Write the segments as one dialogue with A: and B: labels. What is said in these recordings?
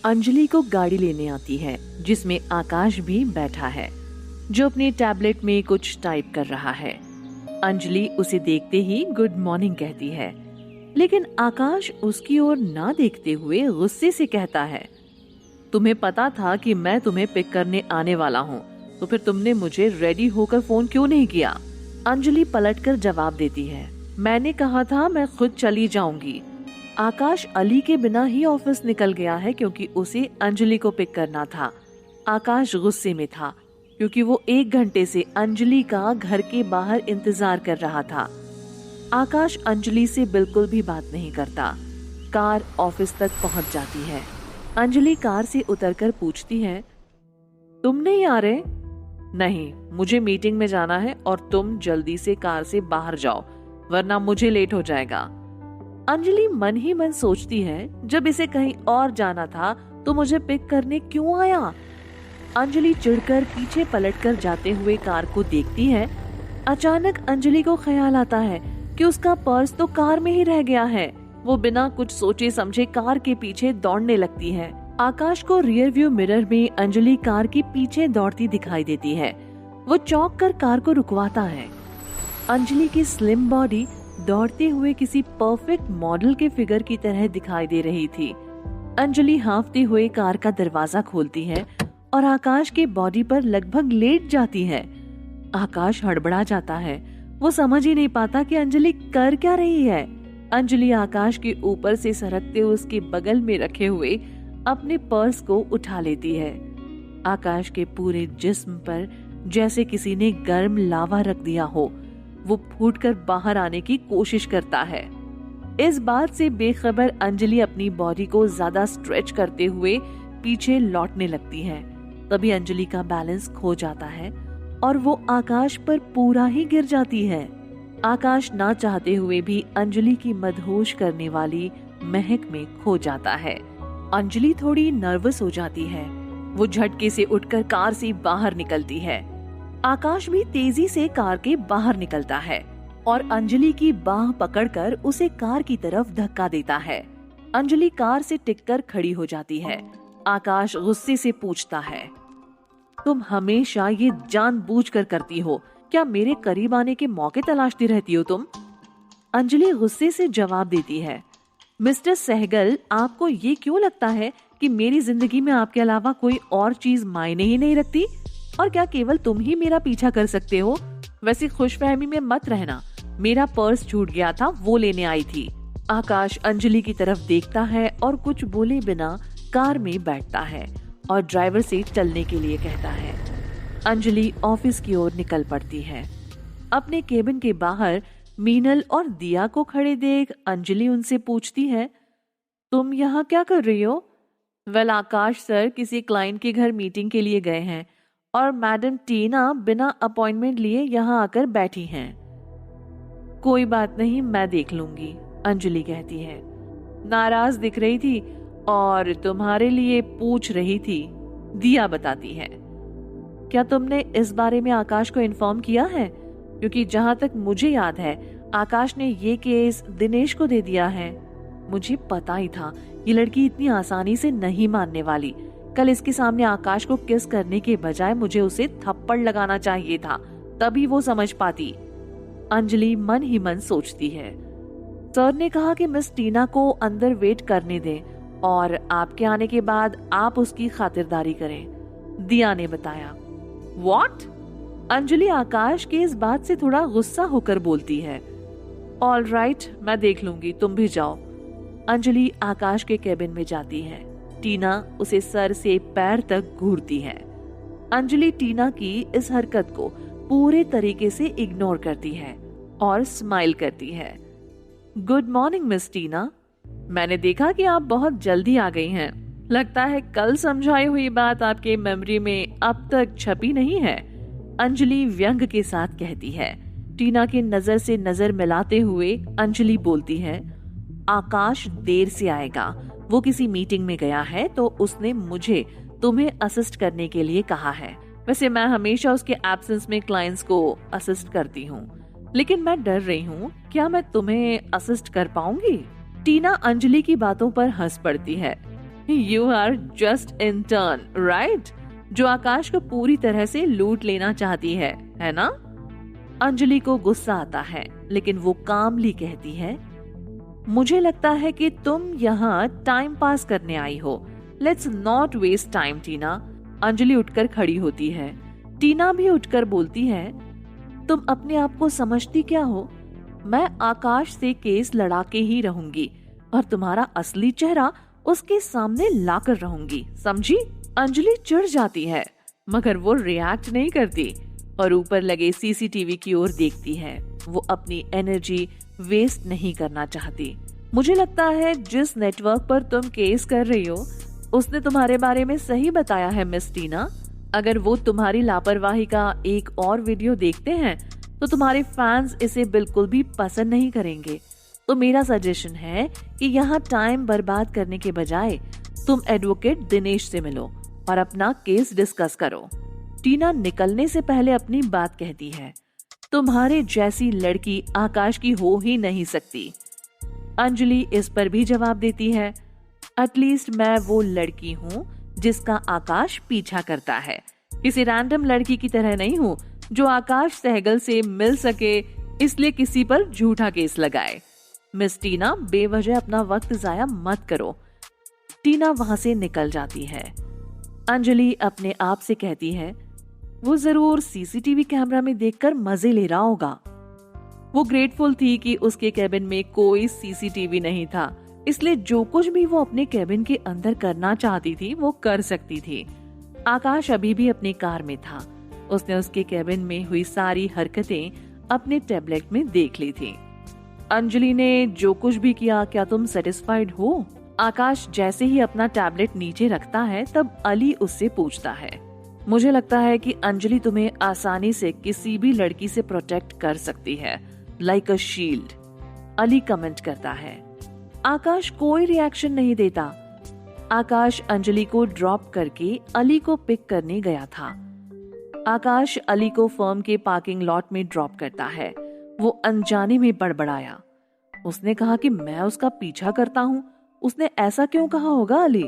A: अंजलि को गाड़ी लेने आती है जिसमें आकाश भी बैठा है जो अपने टैबलेट में कुछ टाइप कर रहा है। अंजलि उसे देखते ही गुड मॉर्निंग कहती है, लेकिन आकाश उसकी ओर ना देखते हुए गुस्से से कहता है, तुम्हें पता था कि मैं तुम्हें पिक करने आने वाला हूँ, तो फिर तुमने मुझे रेडी होकर फोन क्यों नहीं किया? अंजलि पलटकर जवाब देती है, मैंने कहा था मैं खुद चली जाऊंगी। आकाश अली के बिना ही ऑफिस निकल गया है क्योंकि उसे अंजलि को पिक करना था। आकाश गुस्से में था क्योंकि वो 1 घंटे से अंजलि का घर के बाहर इंतजार कर रहा था। आकाश अंजलि से बिल्कुल भी बात नहीं करता। कार ऑफिस तक पहुंच जाती है। अंजलि कार से उतरकर पूछती है, तुम नहीं आ रहे? नहीं, मुझे मीटिंग में जाना है और तुम जल्दी से कार से बाहर जाओ वरना मुझे लेट हो जाएगा। अंजलि मन ही मन सोचती है, जब इसे कहीं और जाना था तो मुझे पिक करने क्यों आया? अंजलि चिढ़कर पीछे पलटकर जाते हुए कार को देखती है। अचानक अंजलि को ख्याल आता है कि उसका पर्स तो कार में ही रह गया है। वो बिना कुछ सोचे समझे कार के पीछे दौड़ने लगती है। आकाश को रियर व्यू मिरर में अंजलि कार के पीछे दौड़ती दिखाई देती है। वो चौंक कर कार को रुकवाता है। अंजलि की स्लिम बॉडी दौड़ते हुए किसी परफेक्ट मॉडल के फिगर की तरह दिखाई दे रही थी। अंजलि हांफते हुए कार का दरवाजा खोलती है और आकाश के बॉडी पर लगभग लेट जाती है। आकाश हड़बड़ा जाता है। वो समझ ही नहीं पाता कि अंजलि कर क्या रही है। अंजलि आकाश के ऊपर से सरकते उसके बगल में रखे हुए अपने पर्स को उठा लेती है। आकाश के पूरे जिस्म पर जैसे किसी ने गर्म लावा रख दिया हो। वो फूटकर बाहर आने की कोशिश करता है। इस बात से बेखबर अंजलि अपनी बॉडी को ज्यादा स्ट्रेच करते हुए पीछे लौटने लगती है। तभी अंजलि का बैलेंस खो जाता है और वो आकाश पर पूरा ही गिर जाती है। आकाश ना चाहते हुए भी अंजलि की मदहोश करने वाली महक में खो जाता है। अंजलि थोड़ी नर्वस हो जाती है। वो झटके से उठकर कार से बाहर निकलती है। आकाश भी तेजी से कार के बाहर निकलता है और अंजलि की बाह पकड़कर उसे कार की तरफ धक्का देता है। अंजलि कार से टिककर खड़ी हो जाती है। आकाश गुस्से से पूछता है, तुम हमेशा ये जानबूझकर करती हो क्या? मेरे करीब आने के मौके तलाशती रहती हो तुम? अंजलि गुस्से से जवाब देती है, मिस्टर सहगल, आपको ये क्यों लगता है कि मेरी जिंदगी में आपके अलावा कोई और चीज मायने ही नहीं रखती? और क्या केवल तुम ही मेरा पीछा कर सकते हो? वैसी खुशफहमी में मत रहना। मेरा पर्स छूट गया था, वो लेने आई थी। आकाश अंजलि की तरफ देखता है और कुछ बोले बिना कार में बैठता है और ड्राइवर से चलने के लिए कहता है। अंजलि ऑफिस की ओर निकल पड़ती है। अपने केबिन के बाहर मीनल और दिया को खड़े देख अंजलि उनसे पूछती है, तुम यहाँ क्या कर रही हो? वेल आकाश सर किसी क्लाइंट के घर मीटिंग के लिए गए हैं और मैडम टीना बिना अपॉइंटमेंट लिए यहाँ आकर बैठी हैं। कोई बात नहीं, मैं देख लूंगी, अंजलि कहती है। नाराज दिख रही थी और तुम्हारे लिए पूछ रही थी, दिया बताती है। क्या तुमने इस बारे में आकाश को इन्फॉर्म किया है? क्योंकि जहां तक मुझे याद है आकाश ने ये केस दिनेश को दे दिया है। मुझे पता ही था ये लड़की इतनी आसानी से नहीं मानने वाली। कल इसके सामने आकाश को किस करने के बजाय मुझे उसे थप्पड़ लगाना चाहिए था, तभी वो समझ पाती। अंजलि मन ही मन सोचती है। सर ने कहा कि मिस टीना को अंदर वेट करने दें और आपके आने के बाद आप उसकी खातिरदारी करें, दिया ने बताया। व्हाट? अंजलि आकाश के इस बात से थोड़ा गुस्सा होकर बोलती है। ऑल राइट, मैं देख लूंगी, तुम भी जाओ। अंजलि आकाश के केबिन में जाती है। टीना उसे सर से पैर तक घूरती है। अंजलि टीना की इस हरकत को पूरे तरीके से इग्नोर करती है और स्माइल करती है। गुड मॉर्निंग मिस टीना, मैंने देखा कि आप बहुत जल्दी आ गई हैं। लगता है कल समझाई हुई बात आपके मेमोरी में अब तक छपी नहीं है, अंजलि व्यंग के साथ कहती है। टीना की नजर से नजर मिलाते हुए अंजलि बोलती है, आकाश देर से आएगा, वो किसी मीटिंग में गया है तो उसने मुझे तुम्हें असिस्ट करने के लिए कहा है। वैसे मैं हमेशा उसके एब्सेंस में क्लाइंट्स को असिस्ट करती हूँ, लेकिन मैं डर रही हूँ क्या मैं तुम्हें असिस्ट कर पाऊंगी? टीना अंजलि की बातों पर हंस पड़ती है। You are just in turn, right? जो आकाश को पूरी तरह से लूट लेना चाहती है ना? अंजलि को गुस्सा आता है, लेकिन वो कामली कहती है, मुझे लगता है कि तुम यहाँ टाइम पास करने आई हो। लेट्स नॉट वेस्ट टाइम टीना। अंजलि उठकर खड़ी होती है। टीना भी उठकर बोलती है, तुम अपने आप को समझती क्या हो? मैं आकाश से केस लड़ा के ही रहूंगी और तुम्हारा असली चेहरा उसके सामने लाकर रहूंगी, समझी? अंजलि चिढ़ जाती है, मगर वो रिएक्ट नहीं करती और ऊपर लगे सीसीटीवी की ओर देखती है। वो अपनी एनर्जी वेस्ट नहीं करना चाहती। मुझे लगता है जिस नेटवर्क पर तुम केस कर रही हो उसने तुम्हारे बारे में सही बताया है मिस टीना। अगर वो तुम्हारी लापरवाही का एक और वीडियो देखते हैं तो तुम्हारे फैंस इसे बिल्कुल भी पसंद नहीं करेंगे। तो मेरा सजेशन है कि यहाँ टाइम बर्बाद करने के बजाय तुम एडवोकेट दिनेश से मिलो और अपना केस डिस्कस करो। टीना निकलने से पहले अपनी बात कहती है, तुम्हारे जैसी लड़की आकाश की हो ही नहीं सकती। अंजलि इस पर भी जवाब देती है, एटलीस्ट मैं वो लड़की हूँ जिसका आकाश पीछा करता है। किसी रैंडम लड़की की तरह नहीं हूँ जो आकाश सहगल से मिल सके इसलिए किसी पर झूठा केस लगाए। मिस टीना, बेवजह अपना वक्त जाया मत करो। टीना वहां से निकल जाती है। अंजलि अपने आप से कहती है, वो जरूर सीसीटीवी कैमरा में देखकर मजे ले रहा होगा। वो ग्रेटफुल थी कि उसके कैबिन में कोई सीसीटीवी नहीं था, इसलिए जो कुछ भी वो अपने कैबिन के अंदर करना चाहती थी वो कर सकती थी। आकाश अभी भी अपनी कार में था। उसने उसके कैबिन में हुई सारी हरकतें अपने टैबलेट में देख ली थी। अंजलि ने जो कुछ भी किया, क्या तुम सेटिस्फाइड हो? आकाश जैसे ही अपना टैबलेट नीचे रखता है तब अली उससे पूछता है, मुझे लगता है कि अंजलि तुम्हें आसानी से किसी भी लड़की से प्रोटेक्ट कर सकती है, like a shield. Ali comment करता है। आकाश कोई रिएक्शन नहीं देता। आकाश अंजलि को ड्रॉप करके अली को पिक करने गया था। आकाश अली को फर्म के पार्किंग लॉट में ड्रॉप करता है। वो अनजाने में बड़बड़ाया, उसने कहा कि मैं उसका पीछा करता हूँ। उसने ऐसा क्यों कहा होगा अली?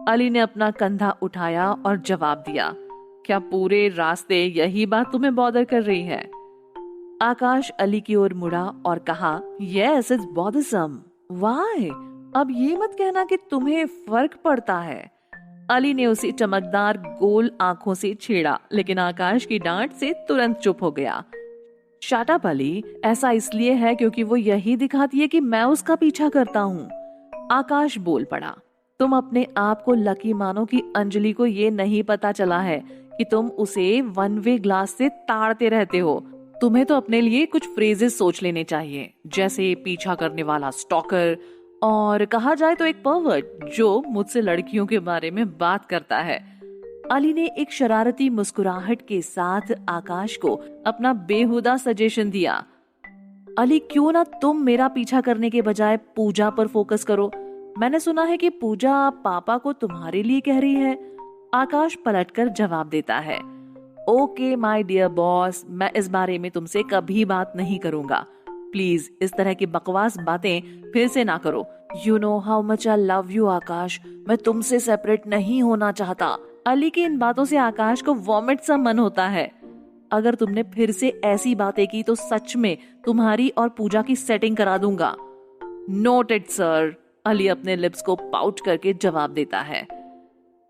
A: अली ने अपना कंधा उठाया और जवाब दिया, क्या पूरे रास्ते यही बात तुम्हें बॉदर कर रही है? आकाश अली की ओर मुड़ा और कहा, यस इट्स बॉदरसम। व्हाई? अब ये मत कहना कि तुम्हें फर्क पड़ता है। अली ने उसे चमकदार गोल आंखों से छेड़ा, लेकिन आकाश की डांट से तुरंत चुप हो गया। शट अप अली, ऐसा इसलिए है क्योंकि वो यही दिखाती है कि मैं उसका पीछा करता हूँ। आकाश बोल पड़ा, तुम अपने आप को लकी मानो कि अंजलि को ये नहीं पता चला है कि तुम उसे वन वे ग्लास से ताड़ते रहते हो। तुम्हें तो अपने लिए कुछ फ्रेजेस सोच लेने चाहिए, जैसे पीछा करने वाला स्टॉकर और कहा जाए तो एक पर्वर्ट जो मुझसे लड़कियों के बारे में बात करता है। अली ने एक शरारती मुस्कुराहट के साथ आकाश को अपना बेहुदा सजेशन दिया। अली, क्यों ना तुम मेरा पीछा करने के बजाय पूजा पर फोकस करो। मैंने सुना है कि पूजा पापा को तुम्हारे लिए कह रही है। आकाश पलटकर जवाब देता है, ओके माय डियर बॉस, मैं इस बारे में तुमसे कभी बात नहीं करूंगा। प्लीज इस तरह की बकवास बातें फिर से ना करो। You know how much I love you Akash, मैं तुमसे सेपरेट नहीं होना चाहता। अली की इन बातों से आकाश को वॉमिट सा मन होता है। अगर तुमने फिर से ऐसी बातें की तो सच में तुम्हारी और पूजा की सेटिंग करा दूंगा। Noted sir. अली अपने लिप्स को पाउट करके जवाब देता है।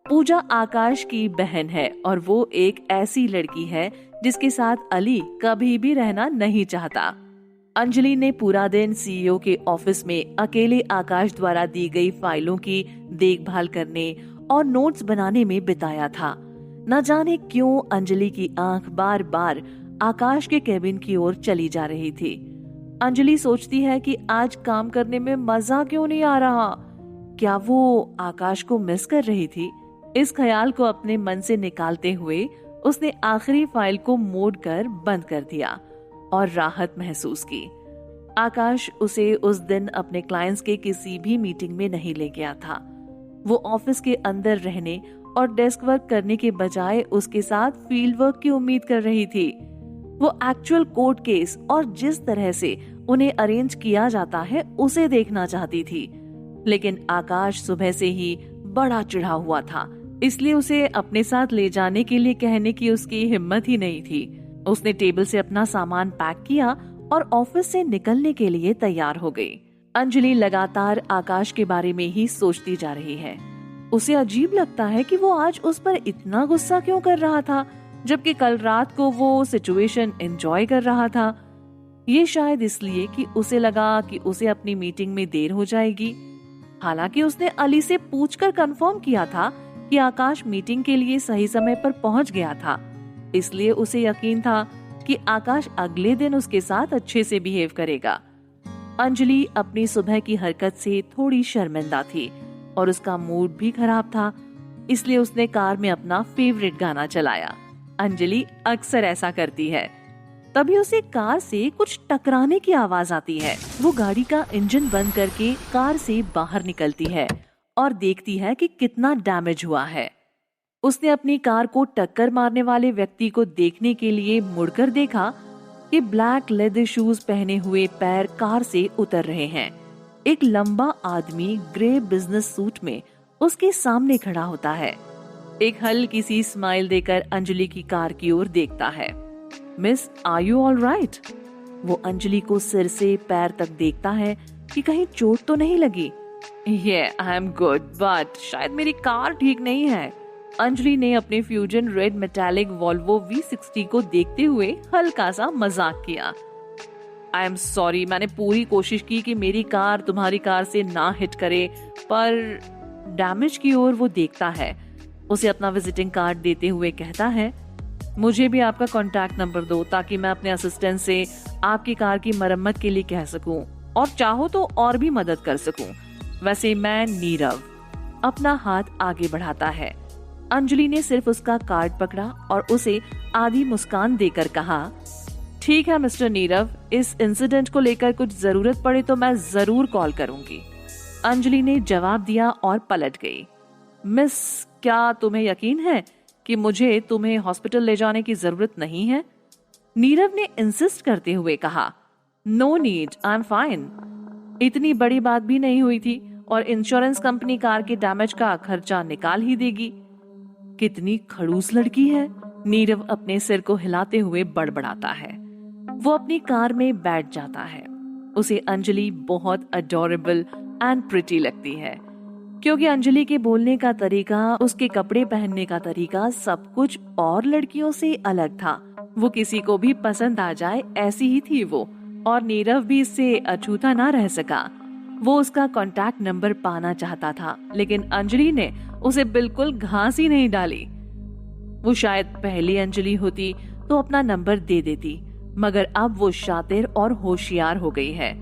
A: पूजा आकाश की बहन है और वो एक ऐसी लड़की है जिसके साथ अली कभी भी रहना नहीं चाहता। अंजलि ने पूरा दिन सीईओ के ऑफिस में अकेले आकाश द्वारा दी गई फाइलों की देखभाल करने और नोट्स बनाने में बिताया था। न जाने क्यों अंजलि की आंख बार बार आकाश के कैबिन की ओर चली जा रही थी। अंजलि सोचती है कि आज काम करने में मजा क्यों नहीं आ रहा। क्या वो आकाश को मिस कर रही थी? इस ख्याल को अपने मन से निकालते हुए उसने आखिरी फाइल को मोड़ कर बंद कर दिया और राहत महसूस की। आकाश उसे उस दिन अपने क्लाइंट्स के किसी भी मीटिंग में नहीं ले गया था। वो ऑफिस के अंदर रहने और डेस्क वर्क करने के बजाय उसके साथ फील्ड वर्क की उम्मीद कर रही थी। वो एक्चुअल कोर्ट केस और जिस तरह से उन्हें अरेंज किया जाता है उसे देखना चाहती थी। लेकिन आकाश सुबह से ही बड़ा चिढ़ा हुआ था, इसलिए उसे अपने साथ ले जाने के लिए कहने की उसकी हिम्मत ही नहीं थी। उसने टेबल से अपना सामान पैक किया और ऑफिस से निकलने के लिए तैयार हो गई। अंजलि लगातार आकाश के बारे में ही सोचती जा रही है। उसे अजीब लगता है कि वो आज उस पर इतना गुस्सा क्यों कर रहा था, जबकि कल रात को वो सिचुएशन एंजॉय कर रहा था। ये शायद इसलिए कि उसे लगा कि उसे अपनी मीटिंग में देर हो जाएगी। हालांकि उसने अली से पूछकर कंफर्म किया था कि आकाश मीटिंग के लिए सही समय पर पहुंच गया था, इसलिए उसे यकीन था कि आकाश अगले दिन उसके साथ अच्छे से बिहेव करेगा। अंजलि अपनी सुबह की हरकत से थोड़ी शर्मिंदा थी और उसका मूड भी खराब था, इसलिए उसने कार में अपना फेवरेट गाना चलाया। अंजलि अक्सर ऐसा करती है। तभी उसे कार से कुछ टकराने की आवाज आती है। वो गाड़ी का इंजन बंद करके कार से बाहर निकलती है और देखती है कि कितना डैमेज हुआ है। उसने अपनी कार को टक्कर मारने वाले व्यक्ति को देखने के लिए मुड़कर देखा कि ब्लैक लेदर शूज पहने हुए पैर कार से उतर रहे हैं। एक लंबा आदमी ग्रे बिजनेस सूट में उसके सामने खड़ा होता है। एक हल्की सी स्माइल देकर अंजलि की कार की ओर देखता है। Miss, are you all right? वो अंजलि को सिर से पैर तक देखता है कि कहीं चोट तो नहीं लगी। आई एम गुड, बट शायद मेरी कार ठीक नहीं है। अंजलि ने अपने fusion red metallic Volvo V60 को देखते हुए हल्का सा मजाक किया। आई एम सॉरी, मैंने पूरी कोशिश की कि मेरी कार तुम्हारी कार से ना हिट करे, पर डैमेज की ओर वो देखता है। उसे अपना विजिटिंग कार्ड देते हुए कहता है, मुझे भी आपका कॉन्टैक्ट नंबर दो ताकि मैं अपने असिस्टेंट से आपकी कार की मरम्मत के लिए कह सकूं और चाहो तो और भी मदद कर सकूं। वैसे मैं नीरव। अपना हाथ आगे बढ़ाता है। अंजलि ने सिर्फ उसका कार्ड पकड़ा और उसे आधी मुस्कान देकर कहा, ठीक है मिस्टर नीरव, इस इंसिडेंट को लेकर कुछ जरूरत पड़े तो मैं जरूर कॉल करूंगी। अंजलि ने जवाब दिया और पलट गई। मिस, क्या तुम्हें यकीन है कि मुझे तुम्हें हॉस्पिटल ले जाने की जरूरत नहीं है? नीरव ने इंसिस्ट करते हुए कहा, no need, I am fine. इतनी बड़ी बात भी नहीं हुई थी और इंश्योरेंस कंपनी कार के डैमेज का खर्चा निकाल ही देगी। कितनी खड़ूस लड़की है, नीरव अपने सिर को हिलाते हुए बड़बड़ाता है। वो अपनी कार में बैठ जाता है। उसे अंजलि बहुत अडोरेबल एंड प्रिटी लगती है, क्योंकि अंजलि के बोलने का तरीका, उसके कपड़े पहनने का तरीका, सब कुछ और लड़कियों से अलग था। वो किसी को भी पसंद आ जाए ऐसी ही थी वो, और नीरव भी इससे अछूता ना रह सका। वो उसका कॉन्टैक्ट नंबर पाना चाहता था, लेकिन अंजलि ने उसे बिल्कुल घास ही नहीं डाली। वो शायद पहली अंजलि होती तो अपना नंबर दे देती, मगर अब वो शातिर और होशियार हो गई है,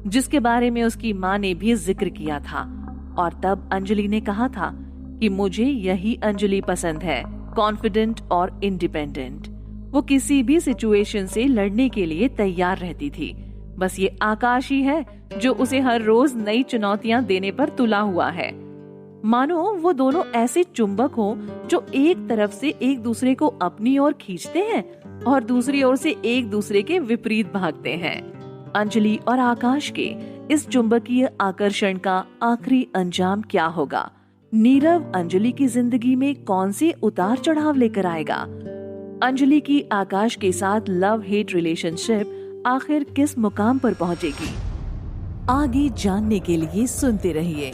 A: जिसके बारे में उसकी माँ ने भी जिक्र किया था। और तब अंजलि ने कहा था कि मुझे यही अंजलि पसंद है, कॉन्फिडेंट और इंडिपेंडेंट। वो किसी भी सिचुएशन से लड़ने के लिए तैयार रहती थी। बस ये आकाश ही है जो उसे हर रोज नई चुनौतियां देने पर तुला हुआ है। मानो वो दोनों ऐसे चुंबक हों जो एक तरफ से एक दूसरे को अपनी ओर खींचते हैं और दूसरी ओर से एक दूसरे के विपरीत भागते हैं। अंजलि और आकाश के इस चुंबकीय आकर्षण का आखिरी अंजाम क्या होगा? नीरव अंजलि की जिंदगी में कौन से उतार चढ़ाव लेकर आएगा? अंजलि की आकाश के साथ लव हेट रिलेशनशिप आखिर किस मुकाम पर पहुंचेगी? आगे जानने के लिए सुनते रहिए